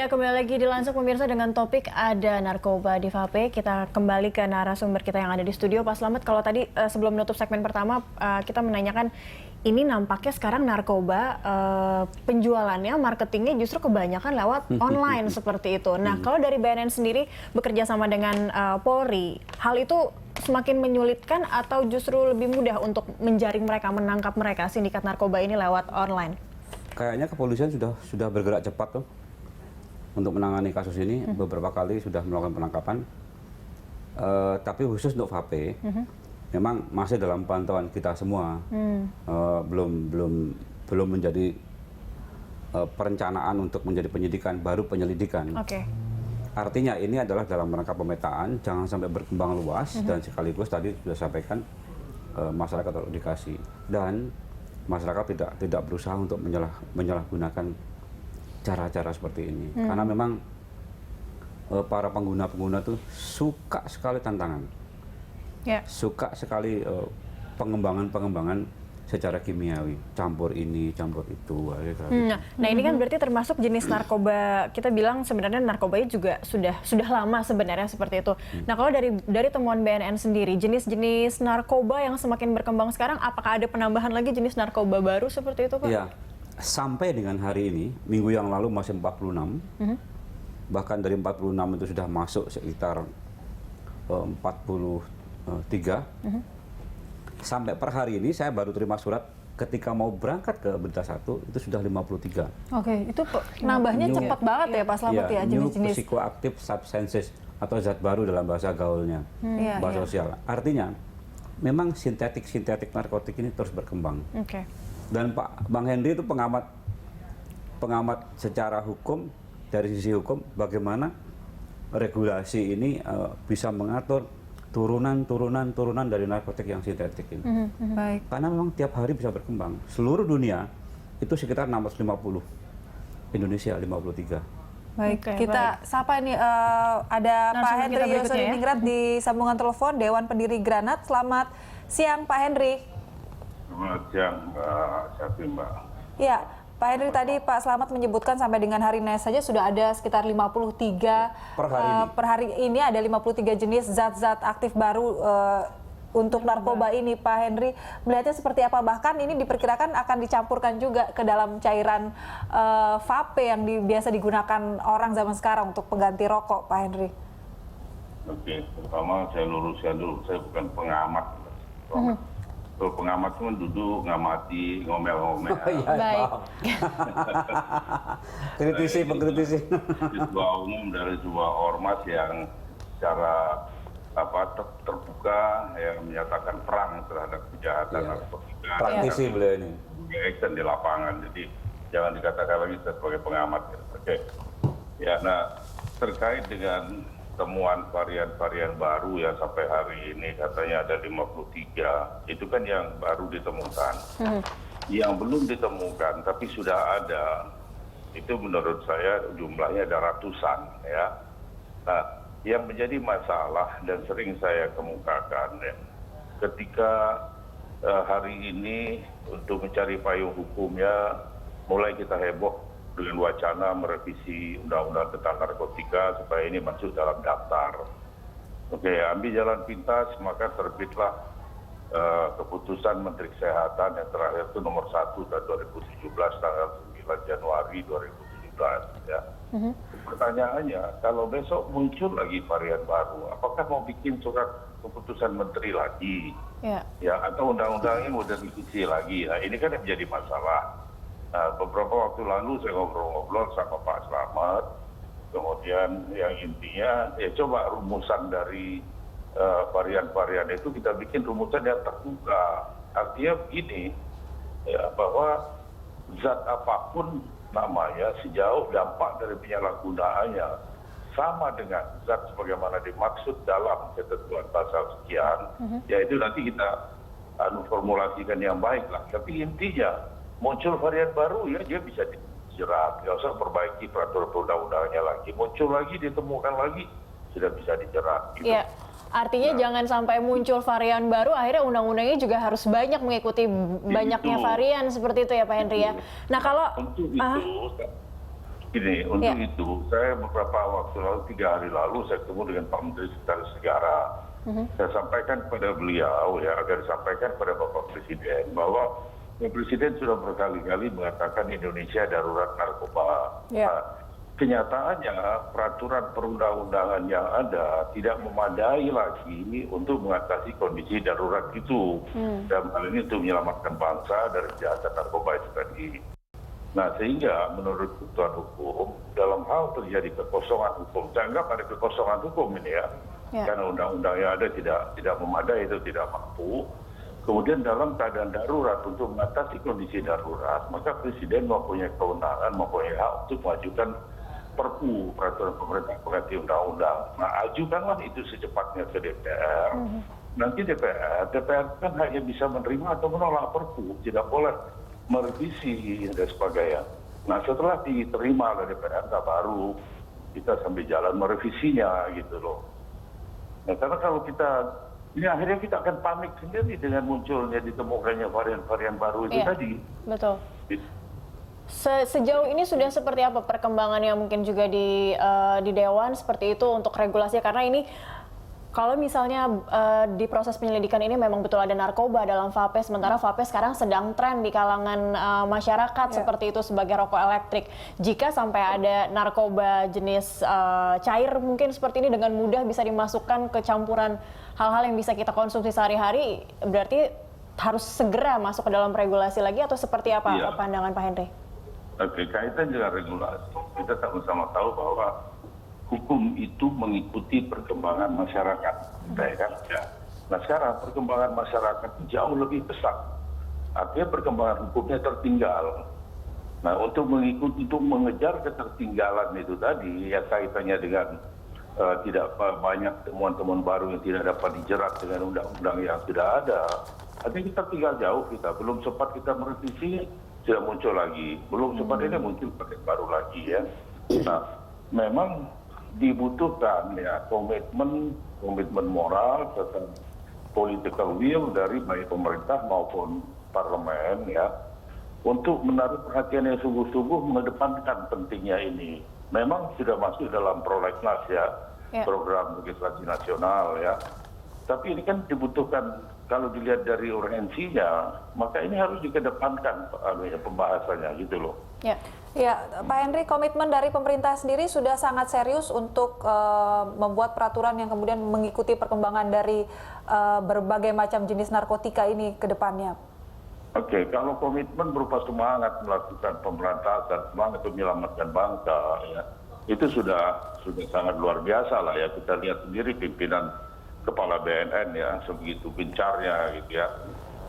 Ya, kembali lagi di Lansung pemirsa dengan topik ada narkoba di vape. Kita kembali ke narasumber kita yang ada di studio. Pak Slamet, kalau tadi sebelum menutup segmen pertama kita menanyakan ini nampaknya sekarang narkoba penjualannya, marketingnya justru kebanyakan lewat online seperti itu. Nah, kalau dari BNN sendiri bekerja sama dengan Polri, hal itu semakin menyulitkan atau justru lebih mudah untuk menjaring mereka, menangkap mereka sindikat narkoba ini lewat online? Kayaknya kepolisian sudah bergerak cepat tuh untuk menangani kasus ini. Beberapa kali sudah melakukan penangkapan, tapi khusus untuk vape memang masih dalam pantauan kita semua. Belum menjadi perencanaan untuk menjadi penyidikan, baru penyelidikan. Artinya ini adalah dalam rangka pemetaan, jangan sampai berkembang luas, dan sekaligus tadi sudah sampaikan masyarakat teredukasi dan masyarakat tidak berusaha untuk menyalahgunakan cara-cara seperti ini, karena memang para pengguna tuh suka sekali tantangan, suka sekali pengembangan secara kimiawi, campur ini, campur itu. Nah, ini kan berarti termasuk jenis narkoba, kita bilang sebenarnya narkobanya juga sudah lama sebenarnya seperti itu. Nah, kalau dari temuan BNN sendiri, jenis-jenis narkoba yang semakin berkembang sekarang, apakah ada penambahan lagi jenis narkoba baru seperti itu, Pak? Iya. Sampai dengan hari ini, minggu yang lalu masih 46, bahkan dari 46 itu sudah masuk sekitar 43. Sampai per hari ini saya baru terima surat ketika mau berangkat ke Berita Satu, itu sudah 53. Oke, itu nambahnya cepat banget ya Pak Slamet ya, jenis-jenis. New psychoactive substances atau zat baru dalam bahasa gaulnya, bahasa sosial. Artinya, memang sintetik narkotik ini terus berkembang. Dan Bang Henry itu pengamat secara hukum, dari sisi hukum bagaimana regulasi ini bisa mengatur turunan dari narkotik yang sintetik ini. Baik. Karena memang tiap hari bisa berkembang. Seluruh dunia itu sekitar 650, Indonesia 53. Baik, kita sapa ini ada Pak Henry Yosodiningrat di sambungan telepon, Dewan Pendiri Granat. Selamat siang Pak Henry. Selamat siang, Mbak. Ya, Pak Henry, tadi Pak Slamet menyebutkan sampai dengan hari ini saja sudah ada sekitar 53 per hari ini ada 53 jenis zat-zat aktif baru untuk narkoba ini. Pak Henry melihatnya seperti apa? Bahkan ini diperkirakan akan dicampurkan juga ke dalam cairan vape yang biasa digunakan orang zaman sekarang untuk pengganti rokok, Pak Henry. Oke, pertama saya luruskan dulu, saya bukan pengamat. Kalau pengamat cuma duduk, ngamati, ngomel-ngomel. Baik. Pengkritisi. Sebuah umum dari sebuah ormas yang secara terbuka yang menyatakan perang terhadap kejahatan narkotika. Praktisi beliau ini. Action di lapangan, jadi jangan dikatakan lagi saya sebagai pengamat. Oke. Ya, nah terkait dengan temuan varian-varian baru yang sampai hari ini katanya ada 53, itu kan yang baru ditemukan. Yang belum ditemukan tapi sudah ada, itu menurut saya jumlahnya ada ratusan ya. Nah, yang menjadi masalah dan sering saya kemukakan ya, ketika hari ini untuk mencari payung hukumnya mulai kita heboh dengan wacana merevisi undang-undang tentang narkotika supaya ini masuk dalam daftar. Oke, ambil jalan pintas, maka terbitlah keputusan Menteri Kesehatan yang terakhir itu nomor 1 tahun 2017 tanggal 9 Januari 2017 ya. Pertanyaannya, kalau besok muncul lagi varian baru, apakah mau bikin surat keputusan menteri lagi? Ya, atau undang-undangnya mau direvisi lagi? Nah, ini kan yang menjadi masalah. Nah, beberapa waktu lalu saya ngobrol-ngobrol sama Pak Slamet, kemudian yang intinya ya coba rumusan dari varian-varian itu kita bikin rumusan yang terbuka. Artinya begini, ya, bahwa zat apapun namanya sejauh dampak dari penyalahgunaannya sama dengan zat sebagaimana dimaksud dalam ketentuan pasal sekian, yaitu nanti kita formulasikan yang baik lah. Tapi intinya muncul varian baru ya dia bisa dijerat, nggak usah perbaiki peraturan perundang-undangnya lagi. Muncul lagi, ditemukan lagi, sudah bisa dijerat. Gitu. Iya, artinya jangan sampai muncul varian baru, akhirnya undang-undangnya juga harus banyak mengikuti banyaknya varian seperti itu ya Pak Henry ya. Nah kalau Ini untuk itu saya beberapa waktu lalu 3 hari lalu saya ketemu dengan Pak Menteri Sekretaris Negara. Saya sampaikan kepada beliau ya agar disampaikan kepada Bapak Presiden bahwa Bapak Presiden sudah berkali-kali mengatakan Indonesia darurat narkoba. Nah, kenyataannya peraturan perundang-undangan yang ada tidak memadai lagi untuk mengatasi kondisi darurat itu. Dan hal ini untuk menyelamatkan bangsa dari kejahatan narkoba itu tadi. Nah, sehingga menurut ketentuan hukum, dalam hal terjadi kekosongan hukum, saya anggap ada kekosongan hukum ini ya, karena undang-undang yang ada tidak memadai, itu tidak mampu. Kemudian dalam keadaan darurat untuk mengatasi kondisi darurat, maka Presiden mempunyai kewenangan, mempunyai hak untuk mengajukan Perpu, peraturan pemerintah pengganti undang-undang. Nah, ajukanlah itu secepatnya ke DPR. Nanti DPR kan hanya bisa menerima atau menolak Perpu, tidak boleh merevisi dan sebagainya. Nah, setelah diterima oleh DPR, baru kita sambil jalan merevisinya gitu loh. Nah, karena kalau kita ini akhirnya kita akan panik sendiri dengan munculnya ditemukannya varian-varian baru itu tadi. Betul. Sejauh ini sudah seperti apa perkembangannya mungkin juga di Dewan seperti itu untuk regulasinya, karena ini kalau misalnya di proses penyelidikan ini memang betul ada narkoba dalam vape, sementara vape sekarang sedang tren di kalangan masyarakat seperti itu sebagai rokok elektrik. Jika sampai ada narkoba jenis cair mungkin seperti ini dengan mudah bisa dimasukkan ke campuran hal-hal yang bisa kita konsumsi sehari-hari, berarti harus segera masuk ke dalam regulasi lagi atau seperti apa pandangan Pak Henry? Oke, kaitan dengan regulasi, kita sama-sama tahu bahwa hukum itu mengikuti perkembangan masyarakat, kan? Ya. Nah, sekarang perkembangan masyarakat jauh lebih pesat. Artinya perkembangan hukumnya tertinggal. Nah, untuk mengejar ketertinggalan itu tadi, ya kaitannya dengan tidak banyak temuan-temuan baru yang tidak dapat dijerat dengan undang-undang yang sudah ada. Artinya kita tinggal jauh, kita belum sempat kita merevisi, sudah muncul lagi. Belum sempat ini muncul paket baru lagi ya. Nah, memang dibutuhkan ya komitmen moral serta political will dari baik pemerintah maupun parlemen ya untuk menaruh perhatian yang sungguh-sungguh mengedepankan pentingnya ini. Memang sudah masuk dalam prolegnas ya, program legislasi nasional ya. Tapi ini kan dibutuhkan, kalau dilihat dari urgensinya, maka ini harus dikedepankan pembahasannya gitu loh. Ya, Pak Henry, komitmen dari pemerintah sendiri sudah sangat serius untuk membuat peraturan yang kemudian mengikuti perkembangan dari berbagai macam jenis narkotika ini ke depannya. Oke, kalau komitmen berupa semangat melakukan pemberantasan, semangat untuk menyelamatkan bangsa, ya, itu sudah sangat luar biasa lah ya. Kita lihat sendiri pimpinan Kepala BNN ya, sebegitu gencarnya gitu ya.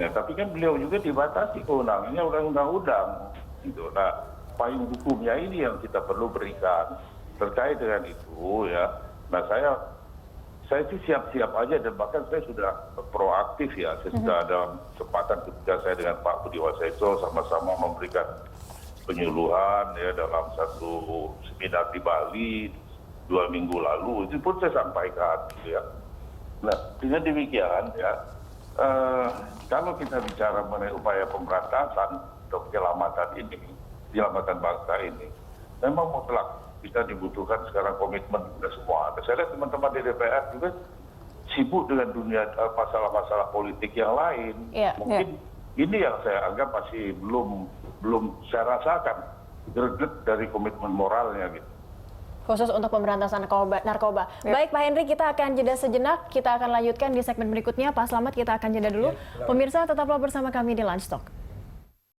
Nah, tapi kan beliau juga dibatasi kewenangannya oleh undang-undang gitu. Nah, payung hukumnya ini yang kita perlu berikan terkait dengan itu ya. Nah, saya sih siap-siap aja dan bahkan saya sudah proaktif ya. Saya sudah ada kesempatan ketika saya dengan Pak Budi Waseso sama-sama memberikan penyuluhan ya dalam satu seminar di Bali 2 minggu lalu. Itu pun saya sampaikan gitu ya. Nah, dengan demikian ya, kalau kita bicara mengenai upaya pemberantasan untuk penyelamatan bangsa ini, memang mutlak kita dibutuhkan sekarang komitmen kita semua. Saya lihat teman-teman di DPR juga sibuk dengan dunia masalah-masalah politik yang lain. Mungkin ini yang saya anggap masih belum saya rasakan greget dari komitmen moralnya gitu. Khusus untuk pemberantasan narkoba. Baik Pak Henry, kita akan jeda sejenak. Kita akan lanjutkan di segmen berikutnya. Pak Slamet, kita akan jeda dulu. Pemirsa, tetaplah bersama kami di Lunch Talk.